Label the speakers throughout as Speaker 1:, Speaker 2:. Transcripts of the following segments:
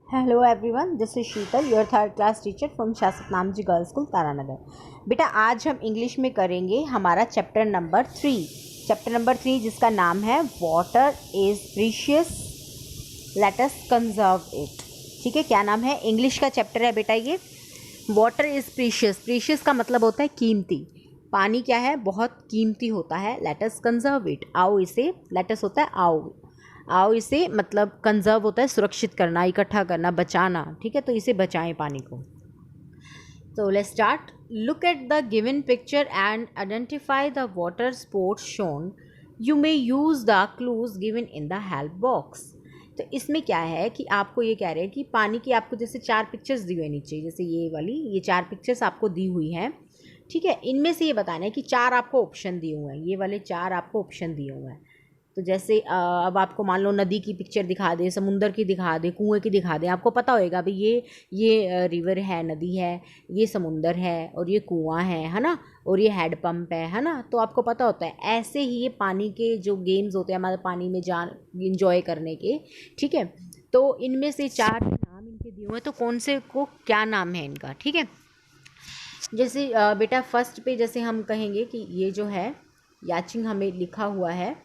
Speaker 1: Hello everyone, this is Sheetal, your third class teacher from शासक नामजी girls school Taranagar. बेटा आज हम इंग्लिश में करेंगे हमारा चैप्टर नंबर 3 जिसका नाम है water is precious, let us conserve it. ठीक है, क्या नाम है? इंग्लिश का चैप्टर है बेटा ये, वाटर इज़ प्रीशियस। प्रीशियस का मतलब होता है कीमती। पानी क्या है? बहुत कीमती होता है। लेट अस कंजर्व इट, आओ इसे, लेट अस होता है आओ इसे, मतलब कंजर्व होता है सुरक्षित करना, इकट्ठा करना, बचाना। ठीक है, तो इसे बचाएं पानी को। तो let's start. Look at the given picture and identify the water sports shown. You may use the clues given in the help box. तो इसमें क्या है कि आपको ये कह रहे हैं कि पानी की आपको जैसे 4 पिक्चर्स दी हुई है नीचे, जैसे ये 4 पिक्चर्स आपको दी हुई हैं। ठीक है, इनमें से ये बताना है कि 4 आपको ऑप्शन दिए हुए हैं, ये वाले 4 आपको ऑप्शन दिए हुए हैं। तो जैसे अब आपको मान लो नदी की पिक्चर दिखा दे, समुंदर की दिखा दे, कुएं की दिखा दे, आपको पता होएगा भाई ये रिवर है, नदी है, ये समुंदर है और ये कुआं है ना, और ये हेड पंप है ना। तो आपको पता होता है। ऐसे ही ये पानी के जो गेम्स होते हैं हमारे पानी में जान इंजॉय करने के। ठीक है, तो इनमें से 4 नाम इनके दिए हुए हैं, तो कौन से को क्या नाम है इनका। ठीक है, जैसे बेटा फर्स्ट पे जैसे हम कहेंगे कि ये जो है याचिंग हमें लिखा हुआ है,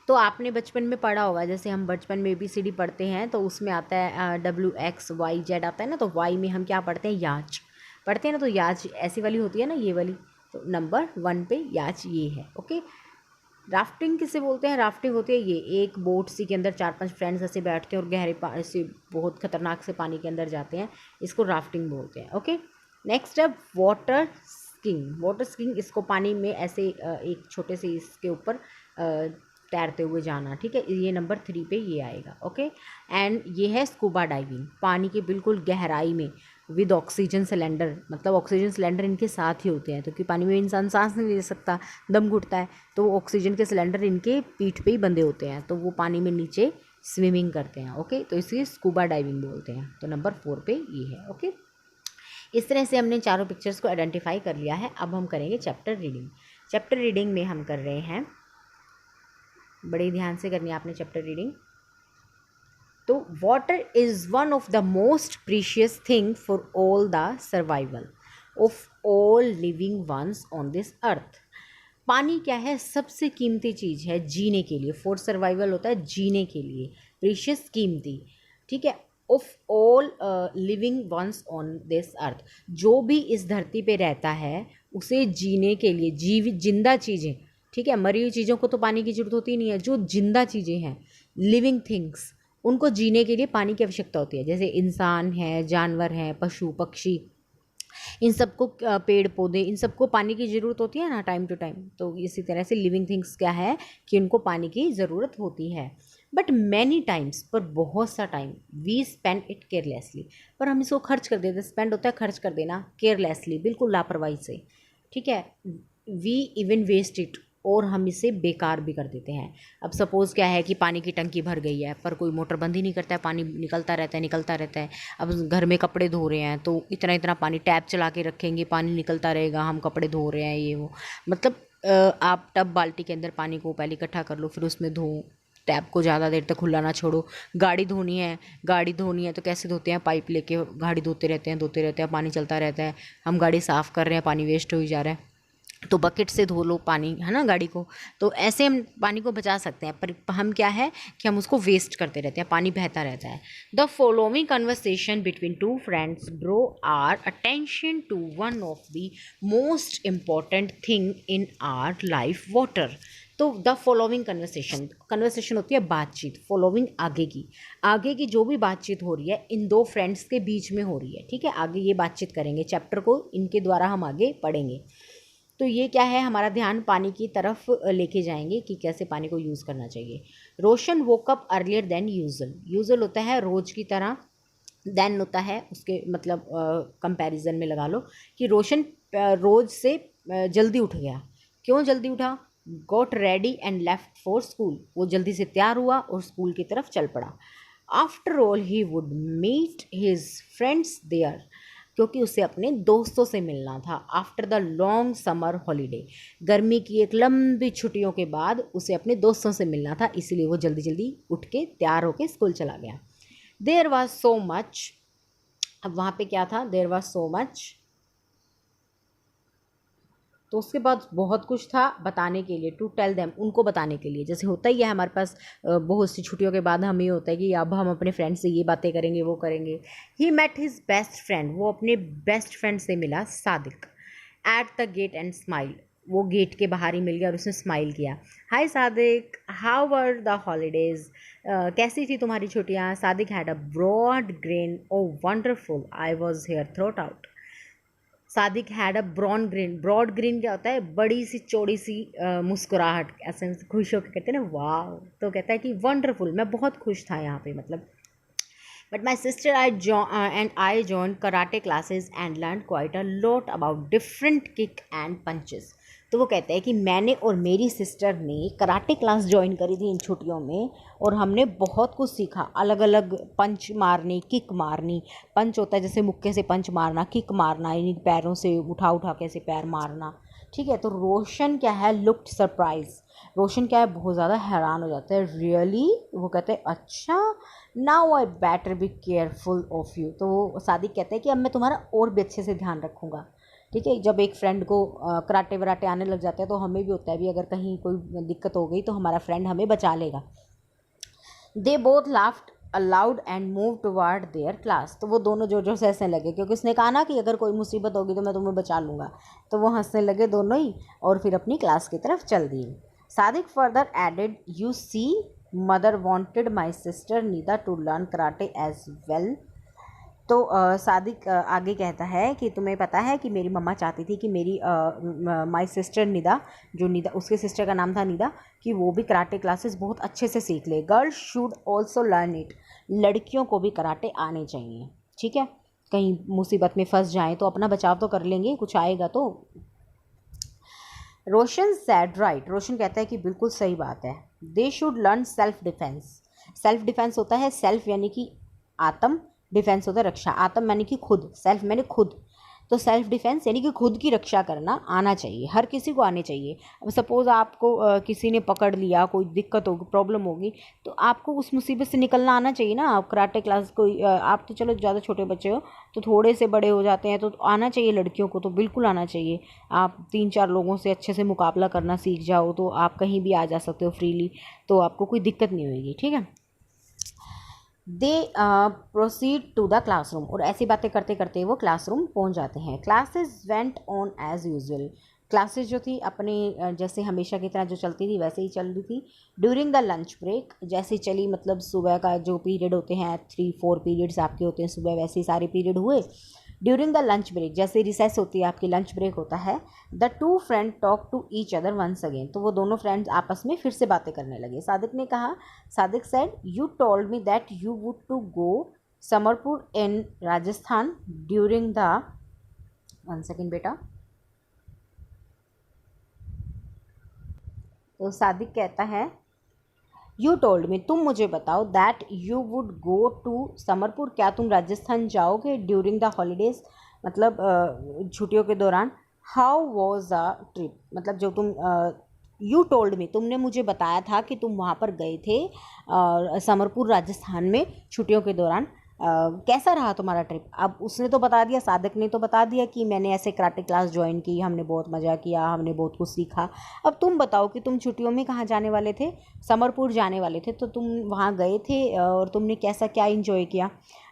Speaker 1: तो आपने बचपन में पढ़ा होगा, जैसे हम बचपन में ABCD पढ़ते हैं तो उसमें आता है WXYZ आता है ना, तो Y में हम क्या पढ़ते हैं? याच पढ़ते हैं ना। तो याच ऐसी वाली होती है ना, ये वाली। तो नंबर 1 पे याच ये है। ओके, राफ्टिंग किसे बोलते हैं? राफ्टिंग होती है ये, एक बोट सी के अंदर 4-5 फ्रेंड्स ऐसे बैठते हैं और गहरे पानी से, बहुत खतरनाक से पानी के अंदर जाते हैं, इसको राफ्टिंग बोलते हैं। ओके, नेक्स्ट है वाटर स्कीइंग। वाटर स्कीइंग, इसको पानी में ऐसे एक छोटे से इसके ऊपर तैरते हुए जाना। ठीक है, ये नंबर 3 पे ये आएगा। ओके, एंड ये है स्कूबा डाइविंग, पानी के बिल्कुल गहराई में विद ऑक्सीजन सिलेंडर, मतलब ऑक्सीजन सिलेंडर इनके साथ ही होते हैं, क्योंकि पानी में इंसान सांस नहीं ले सकता, दम घुटता है, तो ऑक्सीजन के सिलेंडर इनके पीठ पे ही बंधे होते हैं, तो वो पानी में नीचे स्विमिंग करते हैं। ओके, तो इसे स्कूबा डाइविंग बोलते हैं। तो नंबर 4 पे ये है। ओके, इस तरह से हमने चारों पिक्चर्स को आइडेंटिफाई कर लिया है। अब हम करेंगे चैप्टर रीडिंग। चैप्टर रीडिंग में हम कर रहे हैं, बड़े ध्यान से करनी है आपने चैप्टर रीडिंग। तो water is one of the most precious thing for all the survival of all living ones on this earth. पानी क्या है? सबसे कीमती चीज़ है जीने के लिए। फॉर सर्वाइवल होता है जीने के लिए, प्रीशियस कीमती। ठीक है, of all living ones on this earth, जो भी इस धरती पे रहता है उसे जीने के लिए, जीवित जिंदा चीज़ें। ठीक है, मरी हुई चीज़ों को तो पानी की जरूरत होती नहीं है, जो जिंदा चीज़ें हैं, लिविंग थिंग्स, उनको जीने के लिए पानी की आवश्यकता होती है। जैसे इंसान है, जानवर हैं, पशु पक्षी, इन सबको पेड़ पौधे, इन सबको पानी की ज़रूरत होती है ना, टाइम टू टाइम। तो इसी तरह से लिविंग थिंग्स क्या है कि उनको पानी की ज़रूरत होती है। बट मैनी टाइम्स, पर बहुत सा time, we spend it carelessly, पर हम इसको खर्च कर देते। स्पेंड होता है खर्च कर देना, केयरलेसली बिल्कुल लापरवाही से। ठीक है, वी इवन वेस्ट इट, और हम इसे बेकार भी कर देते हैं। अब सपोज़ क्या है कि पानी की टंकी भर गई है, पर कोई मोटर बंद ही नहीं करता है, पानी निकलता रहता है। अब घर में कपड़े धो रहे हैं तो इतना इतना पानी, टैप चला के रखेंगे, पानी निकलता रहेगा, हम कपड़े धो रहे हैं, ये वो, मतलब आप टब बाल्टी के अंदर पानी को पहले इकट्ठा कर लो, फिर उसमें धो, टैप को ज़्यादा देर तक खुला ना छोड़ो। गाड़ी धोनी है तो कैसे धोते हैं? पाइप लेके गाड़ी धोते रहते हैं, पानी चलता रहता है, हम गाड़ी साफ़ कर रहे हैं, पानी वेस्ट हो जा रहा है, तो बकेट से धो लो पानी, है ना, गाड़ी को। तो ऐसे हम पानी को बचा सकते हैं, पर हम क्या है कि हम उसको वेस्ट करते रहते हैं, पानी बहता रहता है। The following conversation between 2 friends draw our attention to one of the most important thing in our life, water. तो द फॉलोइंग कन्वर्सेशन होती है बातचीत, फॉलोइंग आगे की जो भी बातचीत हो रही है इन 2 फ्रेंड्स के बीच में हो रही है। ठीक है, आगे ये बातचीत करेंगे, चैप्टर को इनके द्वारा हम आगे पढ़ेंगे। तो ये क्या है, हमारा ध्यान पानी की तरफ लेके जाएंगे कि कैसे पानी को यूज़ करना चाहिए। Roshan woke up earlier than usual होता है रोज की तरह, देन होता है उसके मतलब कंपैरिजन में लगा लो कि रोशन रोज से जल्दी उठ गया। क्यों जल्दी उठा? Got ready and left for school, वो जल्दी से तैयार हुआ और स्कूल की तरफ चल पड़ा। After all he would meet his friends there, क्योंकि उसे अपने दोस्तों से मिलना था। After the long summer holiday, गर्मी की एक लंबी छुट्टियों के बाद उसे अपने दोस्तों से मिलना था, इसलिए वो जल्दी जल्दी उठ के तैयार होके स्कूल चला गया। देयर वॉज सो मच, अब वहाँ पे क्या था, देयर वॉज सो मच, तो उसके बाद बहुत कुछ था बताने के लिए, टू टेल देम, उनको बताने के लिए। जैसे होता ही है हमारे पास बहुत सी छुट्टियों के बाद हमें होता है कि अब हम अपने फ्रेंड से ये बातें करेंगे, वो करेंगे। He met his best friend, वो अपने बेस्ट फ्रेंड से मिला, Sadiq, at the gate and smile, वो गेट के बाहर ही मिल गया और उसने स्माइल किया। Hi Sadiq, how were the holidays, कैसी थी तुम्हारी छुट्टियाँ? Sadiq had a broad grin, oh wonderful, I was here throughout. Sadiq had a brown green, broad green क्या होता है, बड़ी सी चौड़ी सी मुस्कुराहट, ऐसे खुश होकर कहते हैं ना वाह, तो कहता है कि वंडरफुल, मैं बहुत खुश था यहाँ पे, मतलब but my sister and I join karate classes and learn quite a lot about different kick and punches. तो वो कहते हैं कि मैंने और मेरी सिस्टर ने कराटे क्लास ज्वाइन करी थी इन छुट्टियों में, और हमने बहुत कुछ सीखा, अलग अलग पंच मारनी, किक मारनी। पंच होता है जैसे मुक्के से पंच मारना, किक मारना यानी पैरों से उठा उठा के ऐसे पैर मारना, ठीक है। तो रोशन क्या है, लुक्ड सरप्राइज, रोशन क्या है, बहुत ज़्यादा हैरान हो जाता है, रियली, वो कहते हैं अच्छा, now I better be careful of you. तो वो सादिक कहते हैं कि अब मैं तुम्हारा और भी अच्छे से ध्यान रखूँगा, ठीक है। जब एक फ्रेंड को कराटे वराटे आने लग जाते हैं तो हमें भी होता है भी अगर कहीं कोई दिक्कत हो गई तो हमारा फ्रेंड हमें बचा लेगा। They both laughed aloud and move toward their class, तो वो दोनों जोर जोर से हंसने लगे, क्योंकि उसने कहा ना कि अगर कोई मुसीबत होगी तो मैं तुम्हें बचा लूँगा, तो वो हंसने लगे दोनों ही और फिर अपनी क्लास की तरफ चल दिए। Sadiq further added, you see mother wanted my sister Nida to learn karate as well. तो सादिक आगे कहता है कि तुम्हें पता है कि मेरी मम्मा चाहती थी कि मेरी माय सिस्टर निदा, जो निदा उसके सिस्टर का नाम था निदा, कि वो भी कराटे क्लासेस बहुत अच्छे से सीख ले। Girls should also learn it, लड़कियों को भी कराटे आने चाहिए, ठीक है। कहीं मुसीबत में फंस जाएं तो अपना बचाव तो कर लेंगे, कुछ आएगा तो। रोशन सैड राइट, रोशन कहता है कि बिल्कुल सही बात है। They should learn self defence, self defence होता है, सेल्फ यानी कि आत्म, डिफेंस होता है रक्षा, आत्म यानी कि खुद, सेल्फ मैंने खुद, तो सेल्फ डिफेंस यानी कि खुद की रक्षा करना आना चाहिए, हर किसी को आने चाहिए। अब सपोज़ आपको किसी ने पकड़ लिया, कोई दिक्कत होगी, प्रॉब्लम होगी, तो आपको उस मुसीबत से निकलना आना चाहिए ना। आप कराटे क्लास कोई आप तो चलो ज़्यादा छोटे बच्चे हो, तो थोड़े से बड़े हो जाते हैं तो आना चाहिए, लड़कियों को तो बिल्कुल आना चाहिए। आप 3-4 लोगों से अच्छे से मुकाबला करना सीख जाओ तो आप कहीं भी आ जा सकते हो फ्रीली, तो आपको कोई दिक्कत नहीं होगी, ठीक है। दे प्रोसीड टू द क्लासरूम, और ऐसी बातें करते करते वो क्लासरूम पहुंच जाते हैं। Classes went on as usual, classes जो थी अपने जैसे हमेशा की तरह जो चलती थी वैसे ही चल रही थी। ड्यूरिंग द लंच ब्रेक, जैसे चली, मतलब सुबह का जो पीरियड होते हैं 3-4 पीरियड्स आपके होते हैं सुबह, वैसे ही सारे पीरियड हुए। ड्यूरिंग द लंच ब्रेक, जैसे रिसेस होती है आपकी, लंच ब्रेक होता है। The two friend talk to each other once again, तो वो दोनों फ्रेंड्स आपस में फिर से बातें करने लगे। सादिक ने कहा, Sadiq said, you told me that you would to go Samarpur in Rajasthan during the, one second बेटा। तो सादिक कहता है, यू टोल्ड मी, तुम मुझे बताओ, that you would go to Samarpur, क्या तुम राजस्थान जाओगे ड्यूरिंग द हॉलीडेज, मतलब छुट्टियों के दौरान। हाउ वॉज द ट्रिप, मतलब जो तुम यू टोल्ड मी, तुमने मुझे बताया था कि तुम वहाँ पर गए थे समरपुर राजस्थान में छुट्टियों के दौरान, कैसा रहा तुम्हारा ट्रिप। अब उसने तो बता दिया, सादिक ने तो बता दिया कि मैंने ऐसे कराटे क्लास ज्वाइन की, हमने बहुत मज़ा किया, हमने बहुत कुछ सीखा। अब तुम बताओ कि तुम छुट्टियों में कहाँ जाने वाले थे, समरपुर जाने वाले थे, तो तुम वहाँ गए थे और तुमने कैसा क्या इंजॉय किया।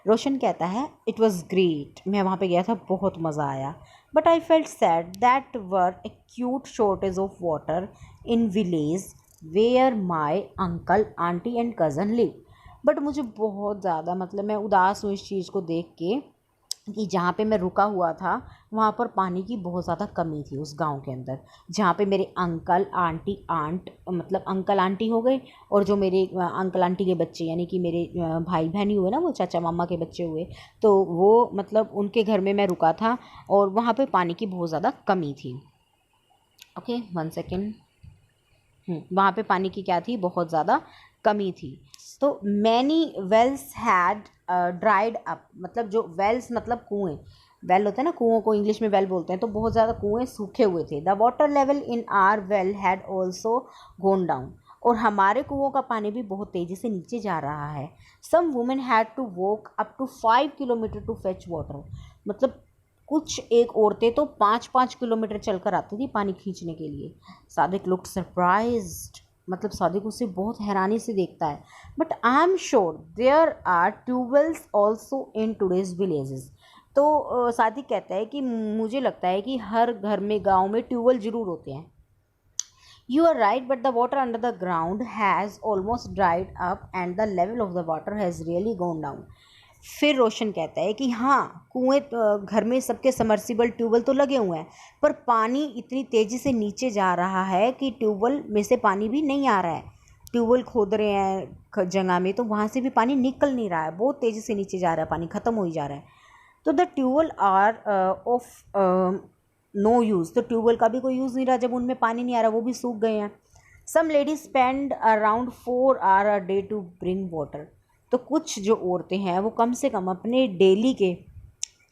Speaker 1: रोशन कहता है, इट वॉज़ ग्रेट, मैं वहाँ पे गया था, बहुत मज़ा आया। But I felt sad that were acute shortage of water in village where my uncle aunty and cousin live. But मुझे बहुत ज़्यादा, मतलब मैं उदास हूँ इस चीज़ को देख के कि जहाँ पे मैं रुका हुआ था वहाँ पर पानी की बहुत ज़्यादा कमी थी उस गांव के अंदर, जहाँ पे मेरे अंकल आंटी, आंट मतलब अंकल आंटी हो गए, और जो मेरे अंकल आंटी के बच्चे यानी कि मेरे भाई बहन ही हुए ना, वो चाचा मामा के बच्चे हुए, तो वो मतलब उनके घर में मैं रुका था और वहाँ पे पानी की बहुत ज़्यादा कमी थी। Okay, one second. वहाँ पे पानी की क्या थी, बहुत ज़्यादा कमी थी। तो many wells had dried up, मतलब जो वेल्स मतलब कुएँ, वेल होता है ना, कुओं को इंग्लिश में वेल बोलते हैं, तो बहुत ज़्यादा कुएँ सूखे हुए थे। The water level in are well had also gonna down, और हमारे कुओं का पानी भी बहुत तेज़ी से नीचे जा रहा है। Some women had to walk up to 5 kilometre to fetch water. मतलब कुछ एक औरतें तो 5-5 किलोमीटर चलकर आती थी पानी खींचने के लिए। सादिक लुक्ड सरप्राइज्ड, मतलब सादिक उसे बहुत हैरानी से देखता है। But I am sure there are tubewells also in today's villages. तो सादिक कहता है कि मुझे लगता है कि हर घर में, गाँव में ट्यूबवेल ज़रूर होते हैं। You are right, but the water under the ground has almost dried up and the level of the water has really gone down. फिर रोशन कहता है कि हाँ, कुएं घर में सबके समर्सिबल ट्यूबवेल तो लगे हुए हैं, पर पानी इतनी तेज़ी से नीचे जा रहा है कि ट्यूबवेल में से पानी भी नहीं आ रहा है। ट्यूबवेल खोद रहे हैं जगह में, तो वहाँ से भी पानी निकल नहीं रहा है, बहुत तेज़ी से नीचे जा रहा है, पानी ख़त्म हो ही जा रहा है। तो the tubewell are of no use, तो ट्यूबवेल का भी कोई यूज़ नहीं रहा जब उनमें पानी नहीं आ रहा, वो भी सूख गए हैं। Some ladies spend around 4 hour a day to bring water. तो कुछ जो औरतें हैं वो कम से कम अपने डेली के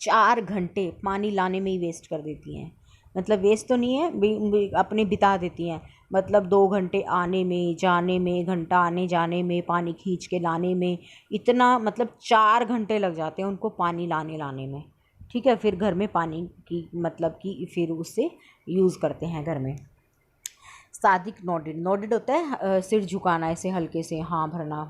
Speaker 1: 4 घंटे पानी लाने में ही वेस्ट कर देती हैं। मतलब वेस्ट तो नहीं है, अपने बिता देती हैं। मतलब 2 घंटे आने में जाने में, घंटा आने जाने में, पानी खींच के लाने में, इतना मतलब 4 घंटे लग जाते हैं उनको पानी लाने में। ठीक है, फिर घर में पानी की मतलब कि फिर उससे यूज़ करते हैं घर में। सादिक नोडेड, नोडेड होता है सिर झुकाना ऐसे हल्के से, हाँ भरना,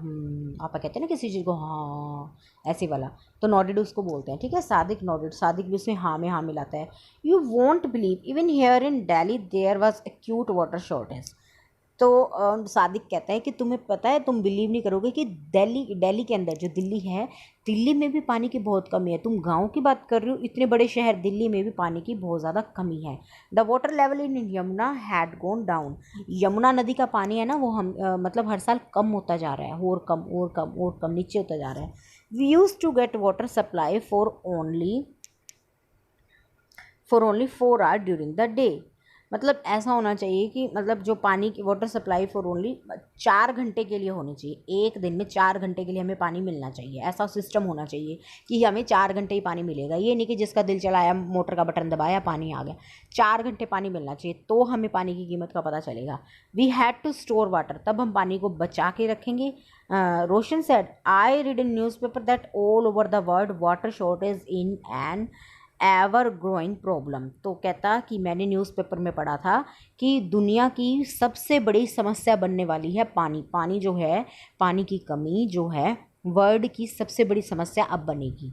Speaker 1: आपा कहते हैं ना किसी चीज़ को हाँ ऐसे वाला, तो नोडेड उसको बोलते हैं। ठीक है, सादिक नोडेड, सादिक भी उसमें हाँ में हाँ मिलाता है। You won't believe even here in Delhi there was acute water shortage. तो सादिक कहता है कि तुम्हें पता है, तुम बिलीव नहीं करोगे कि दिल्ली के अंदर, जो दिल्ली है, दिल्ली में भी पानी की बहुत कमी है। तुम गांव की बात कर रहे हो, इतने बड़े शहर दिल्ली में भी पानी की बहुत ज़्यादा कमी है। The water level in Yamuna had gone down. Yamuna नदी का पानी है ना, वो मतलब हर साल कम होता जा रहा है, और कम और कम और कम नीचे होता जा रहा है। We use to get water supply for only 4 hour during the day. मतलब ऐसा होना चाहिए कि मतलब जो पानी की वाटर सप्लाई फॉर ओनली 4 घंटे के लिए होनी चाहिए। एक दिन में 4 घंटे के लिए हमें पानी मिलना चाहिए, ऐसा सिस्टम होना चाहिए कि हमें 4 घंटे ही पानी मिलेगा। ये नहीं कि जिसका दिल चलाया, मोटर का बटन दबाया, पानी आ गया। 4 घंटे पानी मिलना चाहिए, तो हमें पानी की कीमत का पता चलेगा। We had to store water, तब हम पानी को बचा के रखेंगे। Roshan said I read in newspaper that all over the world water shortage in an ever growing problem. तो कहता कि मैंने न्यूज़पेपर में पढ़ा था कि दुनिया की सबसे बड़ी समस्या बनने वाली है पानी। पानी जो है, पानी की कमी जो है, वर्ल्ड की सबसे बड़ी समस्या अब बनेगी।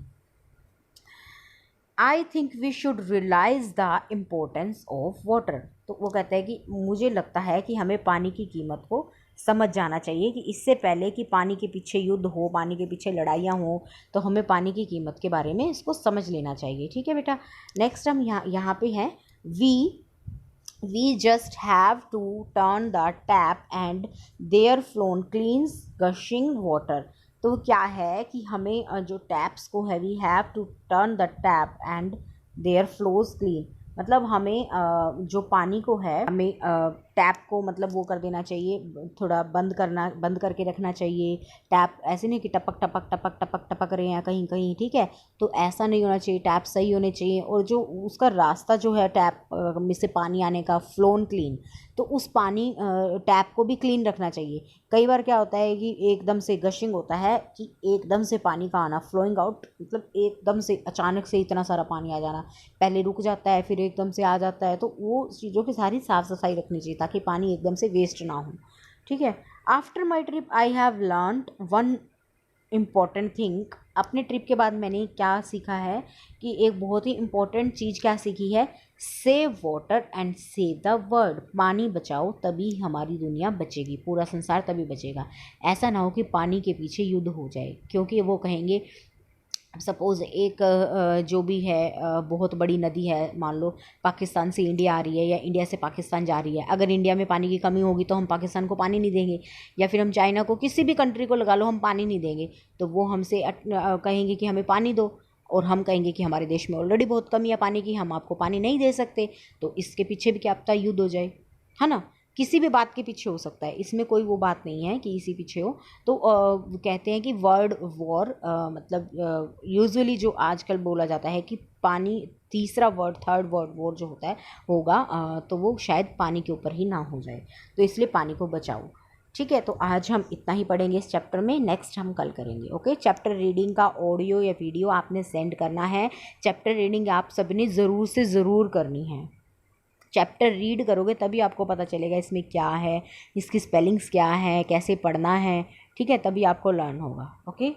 Speaker 1: I think we should realise the importance of water. तो वो कहता है कि मुझे लगता है कि हमें पानी की कीमत को समझ जाना चाहिए कि इससे पहले कि पानी के पीछे युद्ध हो, पानी के पीछे लड़ाइयाँ हों, तो हमें पानी की कीमत के बारे में इसको समझ लेना चाहिए। ठीक है बेटा, नेक्स्ट हम यहाँ पे हैं, we just have to turn the tap and there flown cleans gushing water. तो क्या है कि हमें जो टैप्स को है, we have to turn the tap and there flows clean. मतलब हमें जो पानी को है, हमें टैप को मतलब वो कर देना चाहिए, थोड़ा बंद करके रखना चाहिए। टैप ऐसे नहीं कि टपक टपक टपक टपक टपक रहे हैं कहीं कहीं, ठीक है, तो ऐसा नहीं होना चाहिए। टैप सही होने चाहिए, और जो उसका रास्ता जो है टैप में से पानी आने का, फ्लोन क्लीन, तो उस पानी टैप को भी क्लीन रखना चाहिए। कई बार क्या होता है कि एकदम से गशिंग होता है कि एकदम से पानी का आना, फ्लोइंग आउट, मतलब एकदम से अचानक से इतना सारा पानी आ जाना, पहले रुक जाता है फिर एकदम से आ जाता है। तो वो चीज़ों की सारी साफ़ सफाई रखनी चाहिए ताकि पानी एकदम से वेस्ट ना हो। ठीक है, after my trip I have learned one important thing. अपने ट्रिप के बाद मैंने क्या सीखा है कि एक बहुत ही इम्पॉर्टेंट चीज़ क्या सीखी है, save water and save the world. पानी बचाओ तभी हमारी दुनिया बचेगी, पूरा संसार तभी बचेगा। ऐसा ना हो कि पानी के पीछे युद्ध हो जाए, क्योंकि वो कहेंगे सपोज़ एक जो भी है बहुत बड़ी नदी है, मान लो पाकिस्तान से इंडिया आ रही है या इंडिया से पाकिस्तान जा रही है। अगर इंडिया में पानी की कमी होगी तो हम पाकिस्तान को पानी नहीं देंगे, या फिर हम चाइना को, किसी भी कंट्री को लगा लो, हम पानी नहीं देंगे, तो वो हमसे कहेंगे कि हमें पानी दो, और हम कहेंगे कि हमारे देश में ऑलरेडी बहुत कमी है पानी की, हम आपको पानी नहीं दे सकते। तो इसके पीछे भी क्या पता युद्ध हो जाए, है ना। किसी भी बात के पीछे हो सकता है, इसमें कोई वो बात नहीं है कि इसी पीछे हो। तो कहते हैं कि वर्ल्ड वॉर, मतलब यूजुअली जो आजकल बोला जाता है कि पानी, तीसरा वर्ल्ड, थर्ड वर्ल्ड वॉर जो होता है होगा, तो वो शायद पानी के ऊपर ही ना हो जाए, तो इसलिए पानी को बचाओ। ठीक है, तो आज हम इतना ही पढ़ेंगे इस चैप्टर में, नेक्स्ट हम कल करेंगे। ओके, चैप्टर रीडिंग का ऑडियो या वीडियो आपने सेंड करना है। चैप्टर रीडिंग आप सबने ज़रूर से ज़रूर करनी है। चैप्टर रीड करोगे तभी आपको पता चलेगा इसमें क्या है, इसकी स्पेलिंग्स क्या है, कैसे पढ़ना है। ठीक है, तभी आपको लर्न होगा। ओके।